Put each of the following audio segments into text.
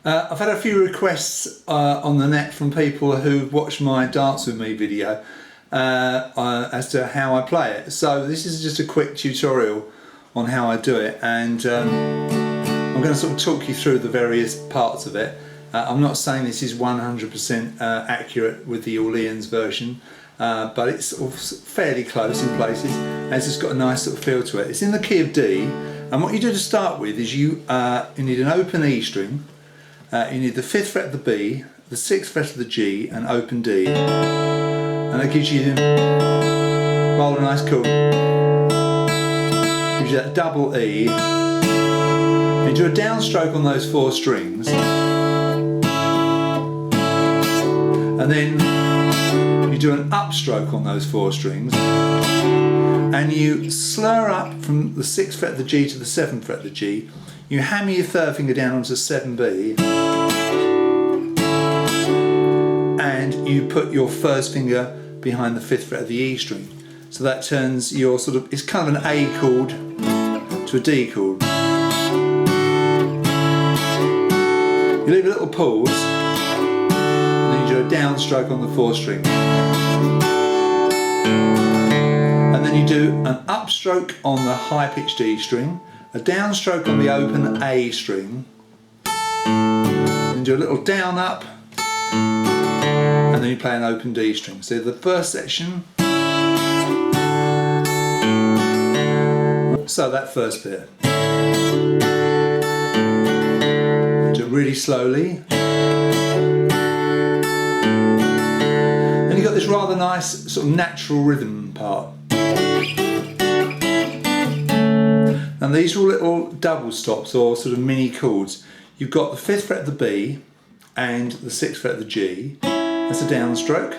I've had a few requests on the net from people who've watched my Dance With Me video as to how I play it. So this is just a quick tutorial on how I do it, and I'm going to sort of talk you through the various parts of it. I'm not saying this is 100% accurate with the Orleans version, but it's sort of fairly close in places, and it's just got a nice sort of feel to it. It's in the key of D, and what you do to start with is you need an open E string, you need the 5th fret of the B, the 6th fret of the G, and open D, and that gives you rather nice chord. Gives you that double E, and you do a downstroke on those 4 strings, and then you do an upstroke on those 4 strings, and you slur up from the 6th fret of the G to the 7th fret of the G. You hammer your 3rd finger down onto 7B, and you put your 1st finger behind the 5th fret of the E string. So that turns your sort of, it's kind of an A chord to a D chord. You leave a little pause, and then you do a downstroke on the 4th string. And then you do an upstroke on the high-pitched D string, a downstroke on the open A string, and do a little down up, and then you play an open D string. So the first section, so that first bit, do it really slowly, and you've got this rather nice sort of natural rhythm part. And these are all little double stops or sort of mini chords. You've got the 5th fret of the B and the 6th fret of the G. That's a downstroke.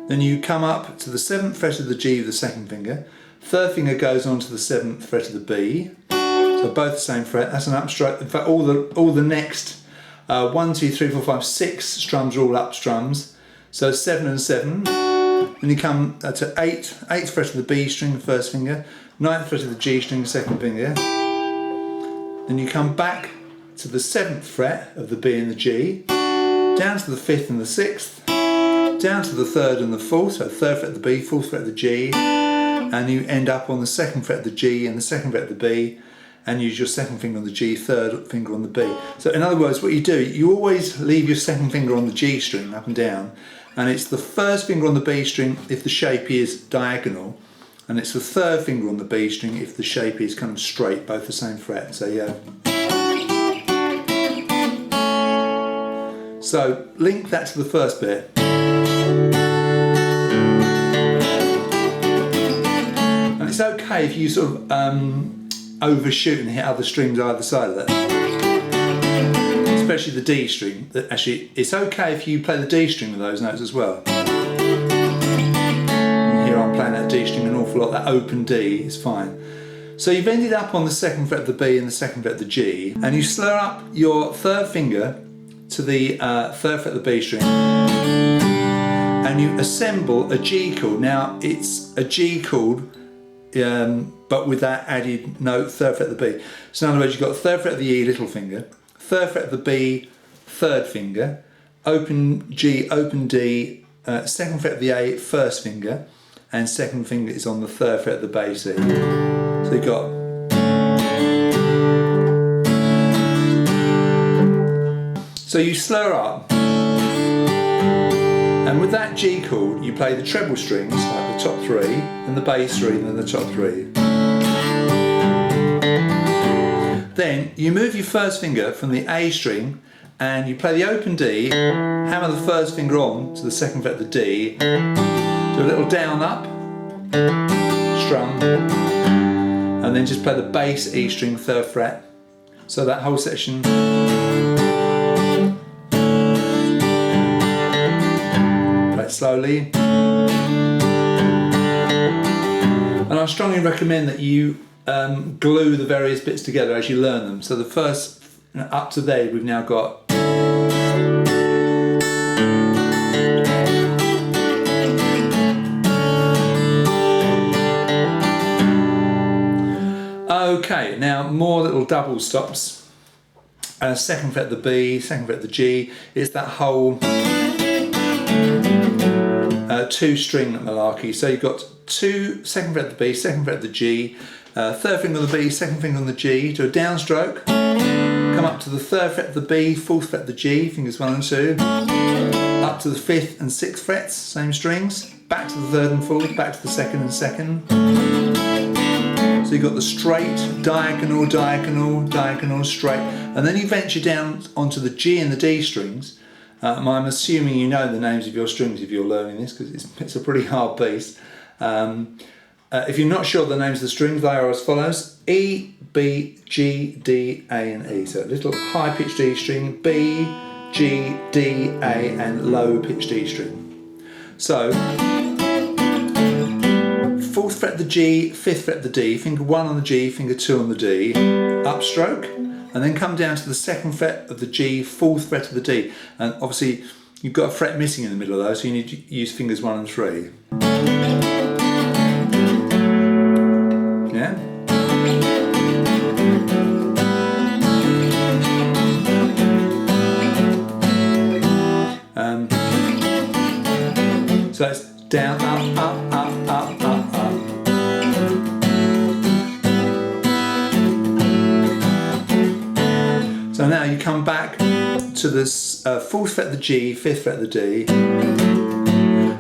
Then you come up to the 7th fret of the G with the 2nd finger. 3rd finger goes on to the 7th fret of the B. So both the same fret. That's an upstroke. In fact, all the next 1, 2, 3, 4, 5, 6 strums are all up strums. So 7 and 7. Then you come to 8th fret of the B string, 1st finger. 9th fret of the G string, 2nd finger. Then you come back to the 7th fret of the B and the G, down to the 5th and the 6th, down to the 3rd and the 4th, so 3rd fret of the B, 4th fret of the G, and you end up on the 2nd fret of the G and the 2nd fret of the B, and use your 2nd finger on the G, 3rd finger on the B. So in other words, what you do, you always leave your 2nd finger on the G string up and down, and it's the 1st finger on the B string if the shape is diagonal, and it's the 3rd finger on the B string if the shape is kind of straight, both the same fret. So yeah. So link that to the first bit. And it's okay if you sort of overshoot and hit other strings either side of that. Especially the D string. Actually, it's okay if you play the D string with those notes as well. I'm playing that D string an awful lot, that open D is fine. So you've ended up on the 2nd fret of the B and the 2nd fret of the G, and you slur up your 3rd finger to the 3rd fret of the B string, and you assemble a G chord. Now it's a G chord, but with that added note, 3rd fret of the B. So in other words, you've got 3rd fret of the E, little finger, 3rd fret of the B, 3rd finger, open G, open D, 2nd fret of the A, 1st finger, and 2nd finger is on the 3rd fret of the bass E. So you've got, so you slur up, and with that G chord you play the treble strings, like the top 3, and the bass 3, and then the top 3. Then you move your 1st finger from the A string and you play the open D, hammer the 1st finger on to the 2nd fret of the D, do a little down up strum, and then just play the bass E string 3rd fret. So that whole section. Play it slowly. And I strongly recommend that you glue the various bits together as you learn them. So the first, up to there, we've now got Okay, now more little double stops. and a 2nd fret of the B, 2nd fret of the G. It's that whole 2-string malarkey. So you've got 2nd fret of the B, 2nd fret of the G, 3rd finger on the B, 2nd finger on the G, do a downstroke, come up to the 3rd fret of the B, 4th fret of the G, fingers 1 and 2, up to the 5th and 6th frets, same strings, back to the 3rd and 4th, back to the 2nd and 2nd. So you've got the straight, diagonal, diagonal, diagonal, straight, and then you venture down onto the G and the D strings. I'm assuming you know the names of your strings if you're learning this, because it's a pretty hard piece. If you're not sure the names of the strings, they are as follows: E, B, G, D, A and E. So a little high pitched D string, B, G, D, A and low pitched D string. So 4th fret of the G, 5th fret of the D, finger 1 on the G, finger 2 on the D, upstroke, and then come down to the 2nd fret of the G, 4th fret of the D. And obviously you've got a fret missing in the middle of those, so you need to use fingers 1 and 3. Yeah? So it's down, up, up, up, up, up, up. So now you come back to this 4th fret of the G, 5th fret of the D,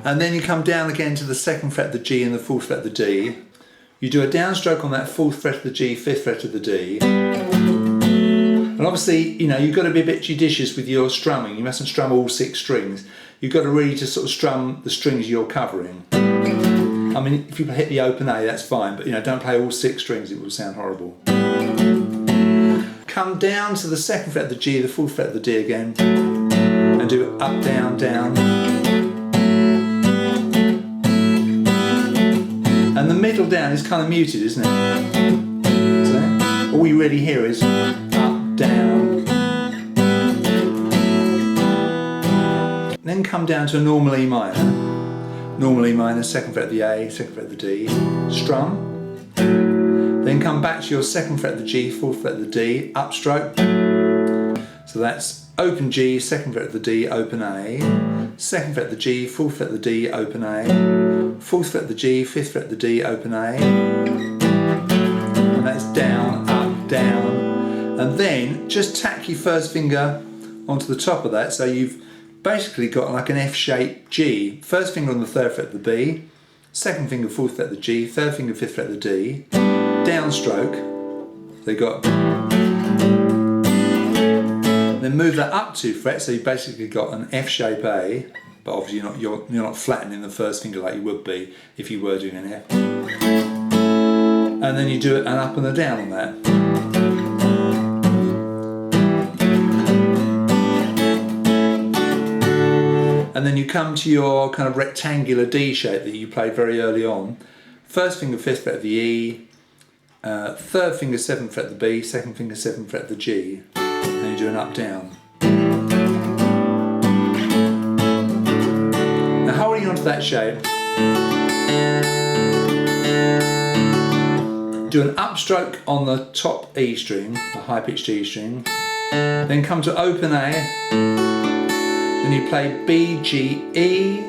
and then you come down again to the 2nd fret of the G and the 4th fret of the D. You do a downstroke on that 4th fret of the G, 5th fret of the D. And obviously, you know, you've got to be a bit judicious with your strumming. You mustn't strum all 6 strings. You've got to really just sort of strum the strings you're covering. I mean, if you hit the open A, that's fine, but you know, don't play all 6 strings, it will sound horrible. Come down to the 2nd fret of the G, the 4th fret of the D again, and do up, down, down. And the middle down is kind of muted, isn't it? So all you really hear is up, down. Then come down to a normal E minor. Normal E minor, 2nd fret of the A, 2nd fret of the D, strum. Then come back to your 2nd fret of the G, 4th fret of the D, upstroke. So that's open G, 2nd fret of the D, open A, 2nd fret of the G, 4th fret of the D, open A, 4th fret of the G, 5th fret of the D, open A. And that's down, up, down. And then just tack your 1st finger onto the top of that, so you've basically got like an F-shaped G. 1st finger on the 3rd fret of the B, 2nd finger 4th fret of the G, 3rd finger 5th fret of the D, downstroke. So you got, then move that up 2 frets, so you basically got an F-shape A, but obviously you're not flattening the 1st finger like you would be if you were doing an F. And then you do an up and a down on that. And then you come to your kind of rectangular D shape that you played very early on. 1st finger 5th fret of the E, 3rd finger 7th fret of the B, 2nd finger 7th fret of the G, and you do an up down. Now holding on to that shape, do an upstroke on the top E string, the high pitched E string, then come to open A, then you play B, G, E,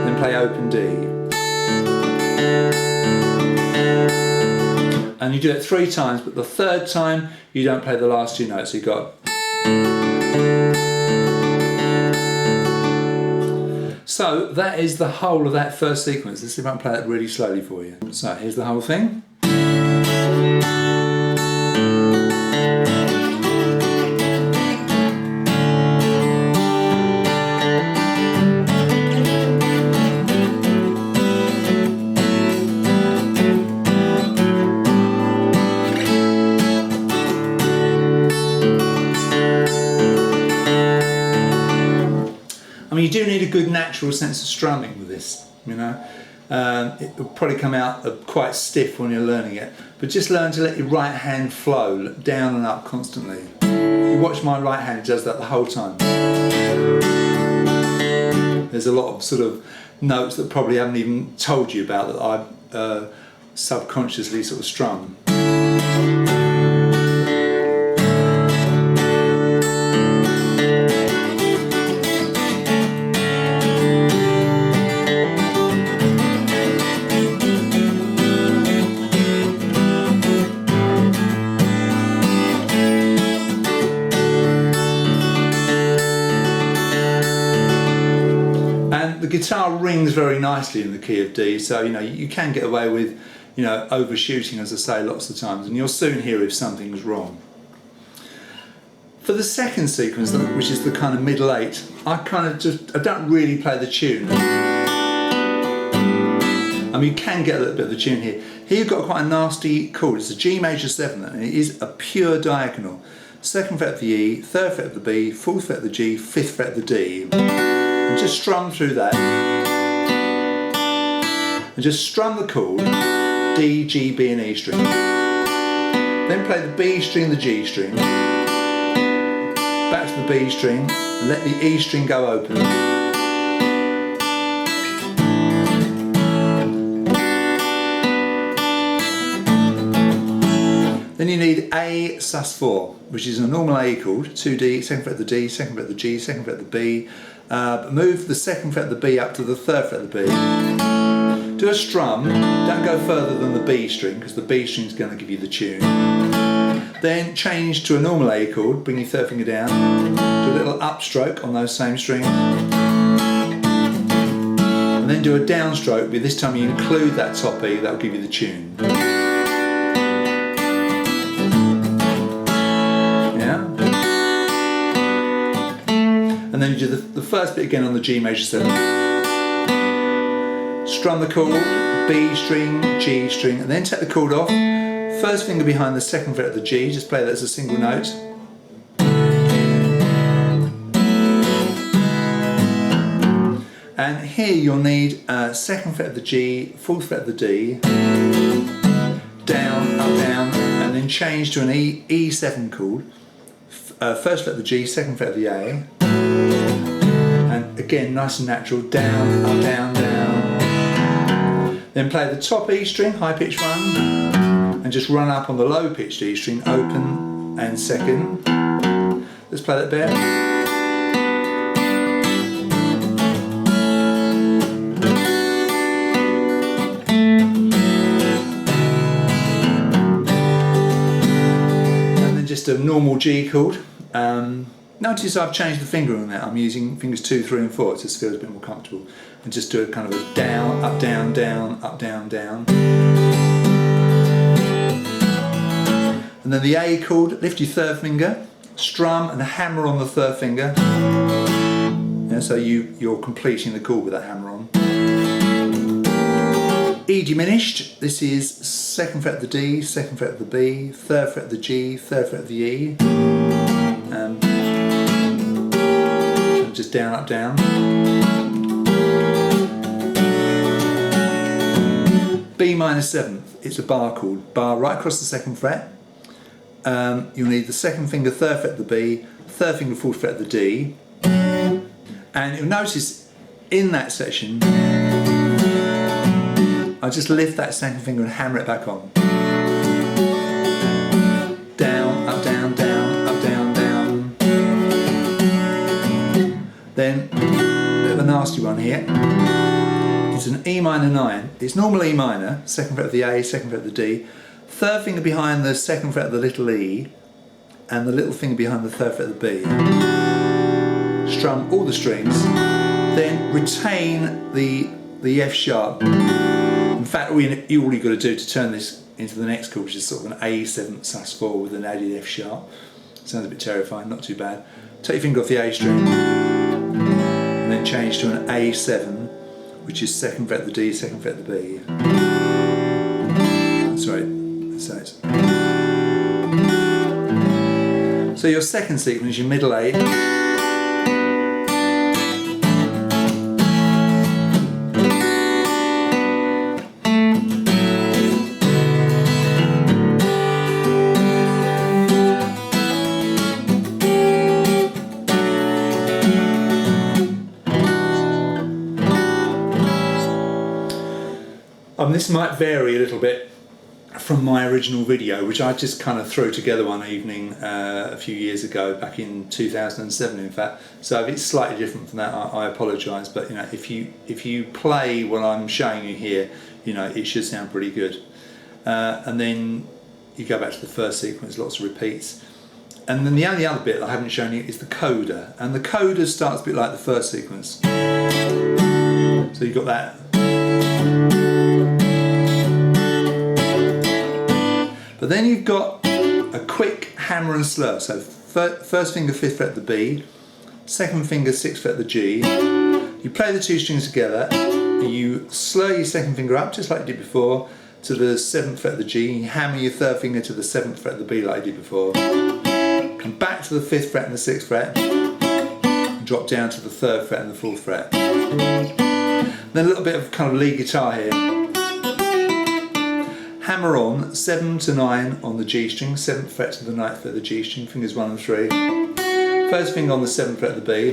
then play open D. And you do it 3 times, but the 3rd time you don't play the last 2 notes. So you got. So that is the whole of that first sequence. Let's see if I can play it really slowly for you. So here's the whole thing. I mean, you do need a good natural sense of strumming with this, you know. It will probably come out quite stiff when you're learning it, but just learn to let your right hand flow down and up constantly. You watch my right hand, it does that the whole time. There's a lot of sort of notes that probably haven't even told you about that I subconsciously sort of strum. rings very nicely in the key of D, so you can get away with overshooting, as I say, lots of times, and you'll soon hear if something's wrong. For the second sequence, which is the kind of middle 8, I don't really play the tune. I mean, you can get a little bit of the tune here. Here you've got quite a nasty chord. It's a G major 7, and it is a pure diagonal. 2nd fret of the E, 3rd fret of the B, 4th fret of the G, 5th fret of the D. And just strum through that. And just strum the chord, D, G, B and E string. Then play the B string, the G string. Back to the B string, and let the E string go open. Then you need A sus4, which is a normal A chord, 2D, 2nd fret of the D, 2nd fret of the G, 2nd fret of the B. But move the 2nd fret of the B up to the 3rd fret of the B. Do a strum, don't go further than the B string, because the B string is going to give you the tune. Then change to a normal A chord, bring your 3rd finger down, do a little upstroke on those same strings. And then do a downstroke, but this time you include that top E, that will give you the tune. And then you do the first bit again on the G major 7. Strum the chord, B string, G string, and then take the chord off. First finger behind the 2nd fret of the G, just play that as a single note. And here you'll need 2nd fret of the G, 4th fret of the D, down, up, down, and then change to an E7 chord. 1st fret of the G, 2nd fret of the A. And again, nice and natural, down, up, down, down. Then play the top E string, high pitched one, and just run up on the low pitched E string, open and 2nd. Let's play that bit. And then just a normal G chord. Notice I've changed the finger on that. I'm using fingers 2, 3 and 4. It just feels a bit more comfortable. And just do a kind of a down, up, down, down, up, down, down. And then the A chord, lift your 3rd finger, strum and hammer on the 3rd finger. Yeah, so you're completing the chord with that hammer on. E diminished, this is 2nd fret of the D, 2nd fret of the B, 3rd fret of the G, 3rd fret of the E. Just down, up, down. B minor 7th, it's a bar chord. Bar right across the 2nd fret. You'll need the 2nd finger, 3rd fret of the B, 3rd finger, 4th fret of the D. And you'll notice in that section, I just lift that 2nd finger and hammer it back on. Down, up, down, down, up, down, down. Then, a bit of a nasty one here. It's an E minor 9. It's normal E minor, 2nd fret of the A, 2nd fret of the D, 3rd finger behind the 2nd fret of the little E, and the little finger behind the 3rd fret of the B. Strum all the strings, then retain the F sharp. In fact, all you've got to do to turn this into the next chord, which is sort of an A7 sus4 with an added F sharp. Sounds a bit terrifying, not too bad. Take your finger off the A string, and then change to an A7, which is 2nd fret of the D, 2nd fret of the B. Sorry, so it's. So your second sequence, your middle 8. This might vary a little bit from my original video, which I just kind of threw together one evening a few years ago, back in 2007 in fact. So if it's slightly different from that, I apologise, but if you play what I'm showing you here, it should sound pretty good. And then you go back to the first sequence, lots of repeats. And then the only other bit I haven't shown you is the coda, and the coda starts a bit like the first sequence. So you've got that. But then you've got a quick hammer and slur. So first finger 5th fret of the B, second finger 6th fret of the G. You play the 2 strings together, you slur your second finger up just like you did before to the 7th fret of the G, you hammer your 3rd finger to the 7th fret of the B like you did before. Come back to the 5th fret and the 6th fret, and drop down to the 3rd fret and the 4th fret. Then a little bit of kind of lead guitar here. Hammer on 7 to 9 on the G string, 7th fret to the 9th fret of the G string, fingers 1 and 3. First finger on the 7th fret of the B.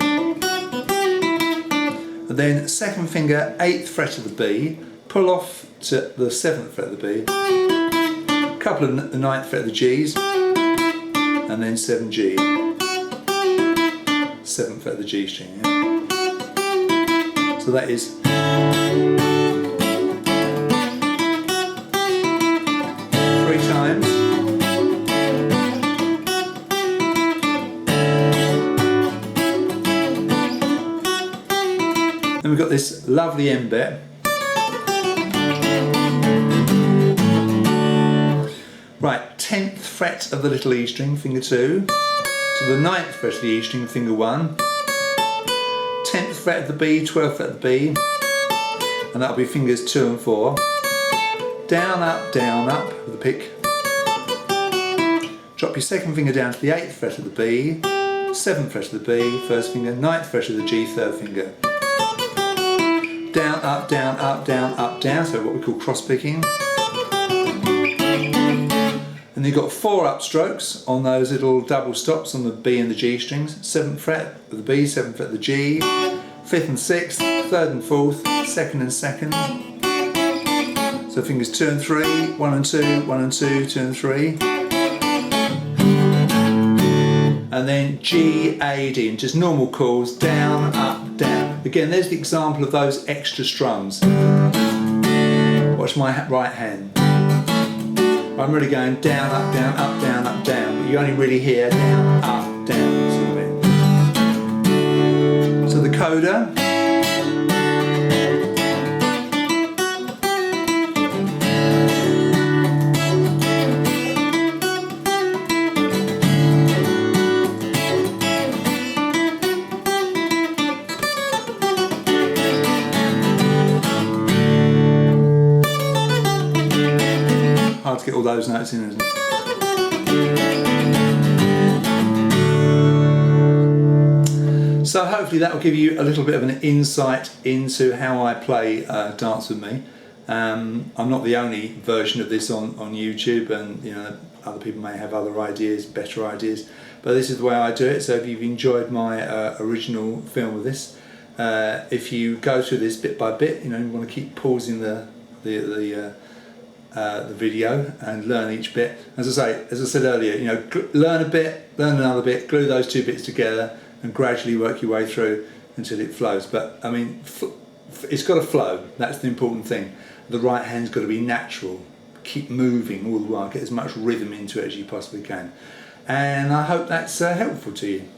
And then second finger 8th fret of the B, pull off to the 7th fret of the B. Couple of the 9th fret of the G's, and then 7G. 7th fret of the G string. Yeah? So that is. Times. Then we've got this lovely end bit. Right, 10th fret of the little E string, finger 2, to the 9th fret of the E string, finger 1, 10th fret of the B, 12th fret of the B, and that'll be fingers 2 and 4. Down, up with the pick. Drop your second finger down to the 8th fret of the B, 7th fret of the B, first finger, 9th fret of the G, 3rd finger. Down, up, down, up, down, up, down, so what we call cross picking. And you've got 4 upstrokes on those little double stops on the B and the G strings. 7th fret of the B, 7th fret of the G, 5th and 6th, 3rd and 4th, 2nd and 2nd. So fingers 2 and 3, 1 and 2, 1 and 2, 2 and 3. And then G, A, D, and just normal chords, down, up, down. Again, there's the example of those extra strums. Watch my right hand. I'm really going down, up, down, up, down, up, down, but you only really hear down, up, down, sort of bit. So the coda. Hard to get all those notes in, isn't it? So hopefully that will give you a little bit of an insight into how I play Dance With Me. I'm not the only version of this on YouTube, and you know, other people may have other ideas, better ideas, but this is the way I do it. So if you've enjoyed my original film of this, if you go through this bit by bit, you know, you want to keep pausing the video and learn each bit. As I said earlier, you know, learn a bit, learn another bit, glue those 2 bits together, and gradually work your way through until it flows. But I mean, it's got to flow. That's the important thing. The right hand's got to be natural. Keep moving all the while. Get as much rhythm into it as you possibly can. And I hope that's helpful to you.